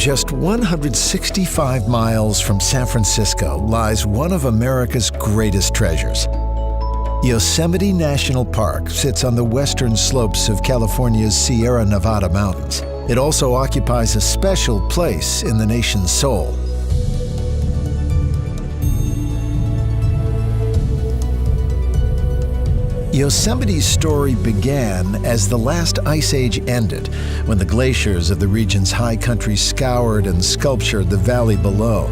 Just 165 miles from San Francisco lies one of America's greatest treasures. Yosemite National Park sits on the western slopes of California's Sierra Nevada mountains. It also occupies a special place in the nation's soul. Yosemite's story began as the last ice age ended, when the glaciers of the region's high country scoured and sculptured the valley below.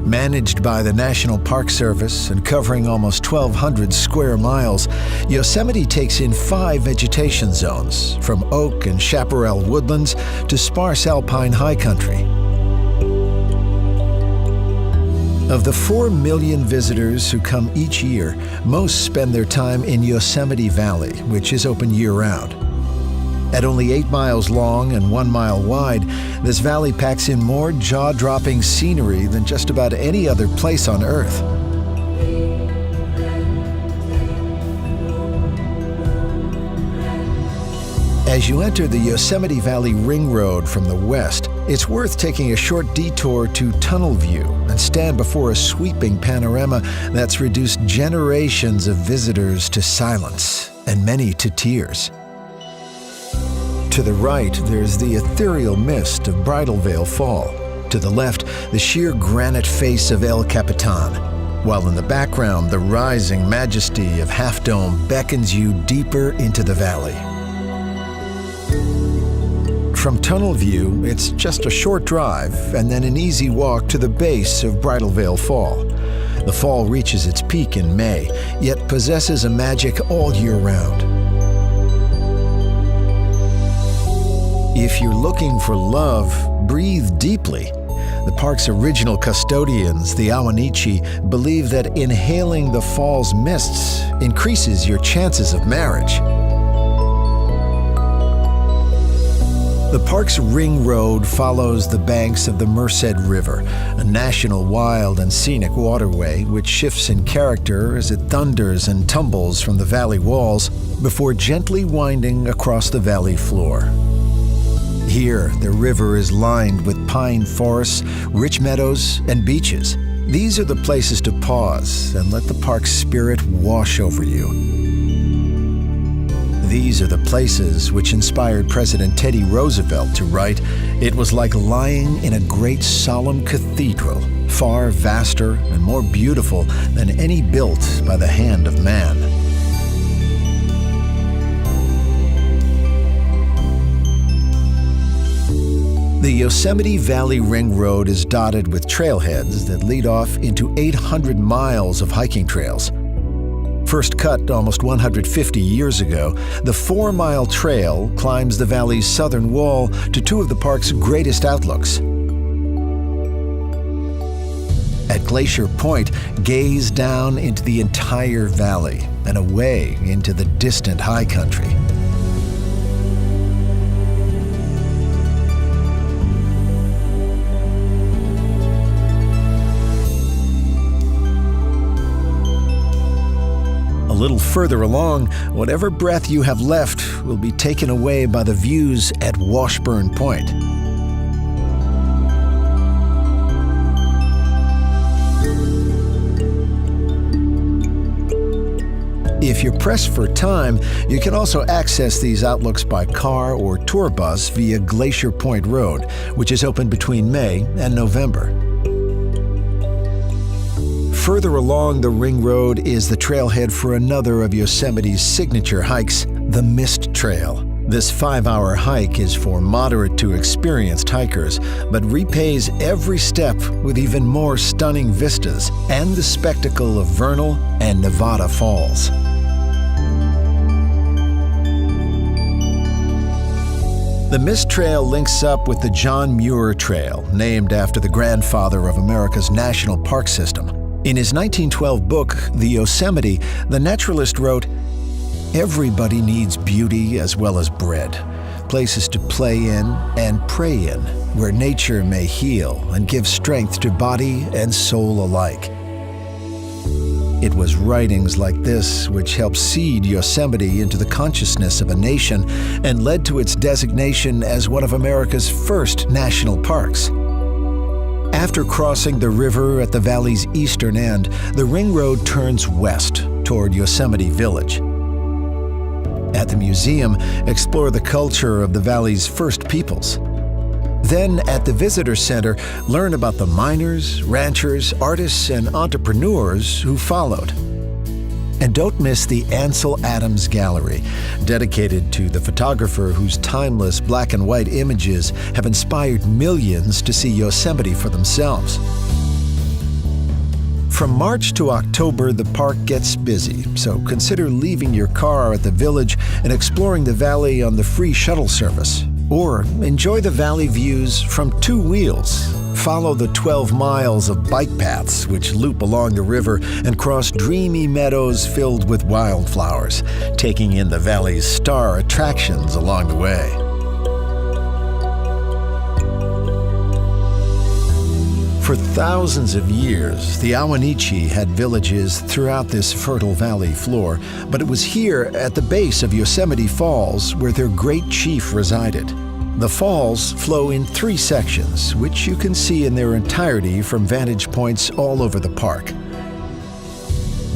Managed by the National Park Service and covering almost 1,200 square miles, Yosemite takes in 5 vegetation zones, from oak and chaparral woodlands to sparse alpine high country. Of the 4 million visitors who come each year, most spend their time in Yosemite Valley, which is open year-round. At only 8 miles long and 1 mile wide, this valley packs in more jaw-dropping scenery than just about any other place on Earth. As you enter the Yosemite Valley Ring Road from the west, it's worth taking a short detour to Tunnel View and stand before a sweeping panorama that's reduced generations of visitors to silence and many to tears. To the right, there's the ethereal mist of Bridal Veil Fall. To the left, the sheer granite face of El Capitan, while in the background, the rising majesty of Half Dome beckons you deeper into the valley. From Tunnel View, it's just a short drive and then an easy walk to the base of Bridal Veil Fall. The fall reaches its peak in May, yet possesses a magic all year round. If you're looking for love, breathe deeply. The park's original custodians, the Awanichi, believe that inhaling the fall's mists increases your chances of marriage. The park's ring road follows the banks of the Merced River, a national wild and scenic waterway which shifts in character as it thunders and tumbles from the valley walls before gently winding across the valley floor. Here, the river is lined with pine forests, rich meadows, and beaches. These are the places to pause and let the park's spirit wash over you. These are the places which inspired President Teddy Roosevelt to write, "It was like lying in a great solemn cathedral, far vaster and more beautiful than any built by the hand of man." The Yosemite Valley Ring Road is dotted with trailheads that lead off into 800 miles of hiking trails. First cut almost 150 years ago, the 4-mile trail climbs the valley's southern wall to 2 of the park's greatest outlooks. At Glacier Point, gaze down into the entire valley and away into the distant high country. A little further along, whatever breath you have left will be taken away by the views at Washburn Point. If you're pressed for time, you can also access these outlooks by car or tour bus via Glacier Point Road, which is open between May and November. Further along the Ring Road is the trailhead for another of Yosemite's signature hikes, the Mist Trail. This 5-hour hike is for moderate to experienced hikers, but repays every step with even more stunning vistas and the spectacle of Vernal and Nevada Falls. The Mist Trail links up with the John Muir Trail, named after the grandfather of America's national park system. In his 1912 book, The Yosemite, the naturalist wrote, "Everybody needs beauty as well as bread, places to play in and pray in, where nature may heal and give strength to body and soul alike." It was writings like this which helped seed Yosemite into the consciousness of a nation and led to its designation as one of America's first national parks. After crossing the river at the valley's eastern end, the ring road turns west toward Yosemite Village. At the museum, explore the culture of the valley's first peoples. Then, at the visitor center, learn about the miners, ranchers, artists, and entrepreneurs who followed. And don't miss the Ansel Adams Gallery, dedicated to the photographer whose timeless black and white images have inspired millions to see Yosemite for themselves. From March to October, the park gets busy, so consider leaving your car at the village and exploring the valley on the free shuttle service. Or enjoy the valley views from two wheels. Follow the 12 miles of bike paths which loop along the river and cross dreamy meadows filled with wildflowers, taking in the valley's star attractions along the way. For thousands of years, the Awanichi had villages throughout this fertile valley floor, but it was here at the base of Yosemite Falls where their great chief resided. The falls flow in 3 sections, which you can see in their entirety from vantage points all over the park.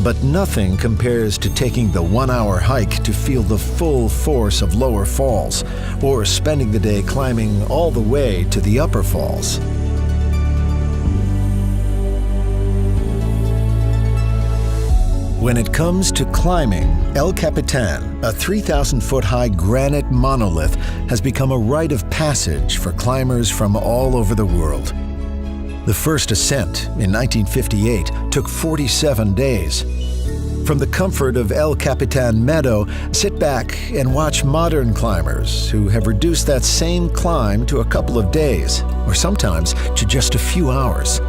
But nothing compares to taking the 1-hour hike to feel the full force of lower falls, or spending the day climbing all the way to the upper falls. When it comes to climbing, El Capitan, a 3,000-foot-high granite monolith, has become a rite of passage for climbers from all over the world. The first ascent, in 1958, took 47 days. From the comfort of El Capitan Meadow, sit back and watch modern climbers who have reduced that same climb to a couple of days, or sometimes to just a few hours.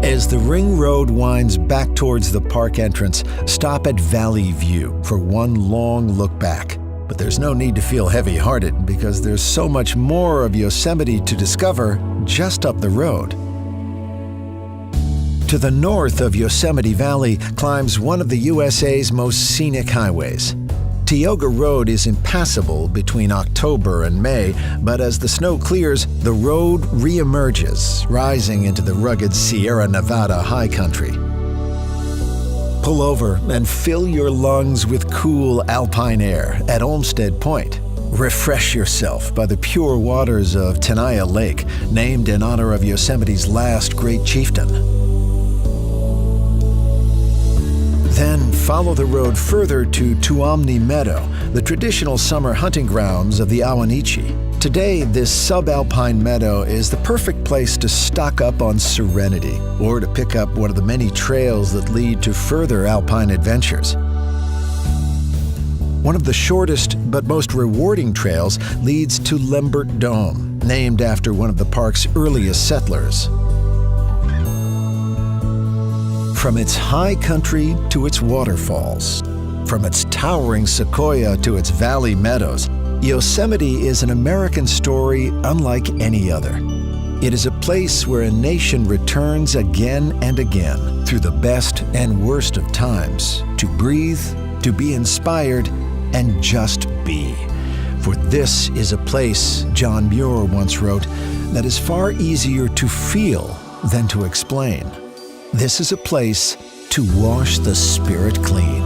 As the ring road winds back towards the park entrance, stop at Valley View for one long look back. But there's no need to feel heavy-hearted because there's so much more of Yosemite to discover just up the road. To the north of Yosemite Valley climbs one of the USA's most scenic highways. Tioga Road is impassable between October and May, but as the snow clears, the road reemerges, rising into the rugged Sierra Nevada high country. Pull over and fill your lungs with cool alpine air at Olmsted Point. Refresh yourself by the pure waters of Tenaya Lake, named in honor of Yosemite's last great chieftain. Then follow the road further to Tuamni Meadow, the traditional summer hunting grounds of the Awanichi. Today, this subalpine meadow is the perfect place to stock up on serenity or to pick up one of the many trails that lead to further alpine adventures. One of the shortest but most rewarding trails leads to Lembert Dome, named after one of the park's earliest settlers. From its high country to its waterfalls, from its towering sequoia to its valley meadows, Yosemite is an American story unlike any other. It is a place where a nation returns again and again through the best and worst of times to breathe, to be inspired, and just be. For this is a place, John Muir once wrote, that is far easier to feel than to explain. This is a place to wash the spirit clean.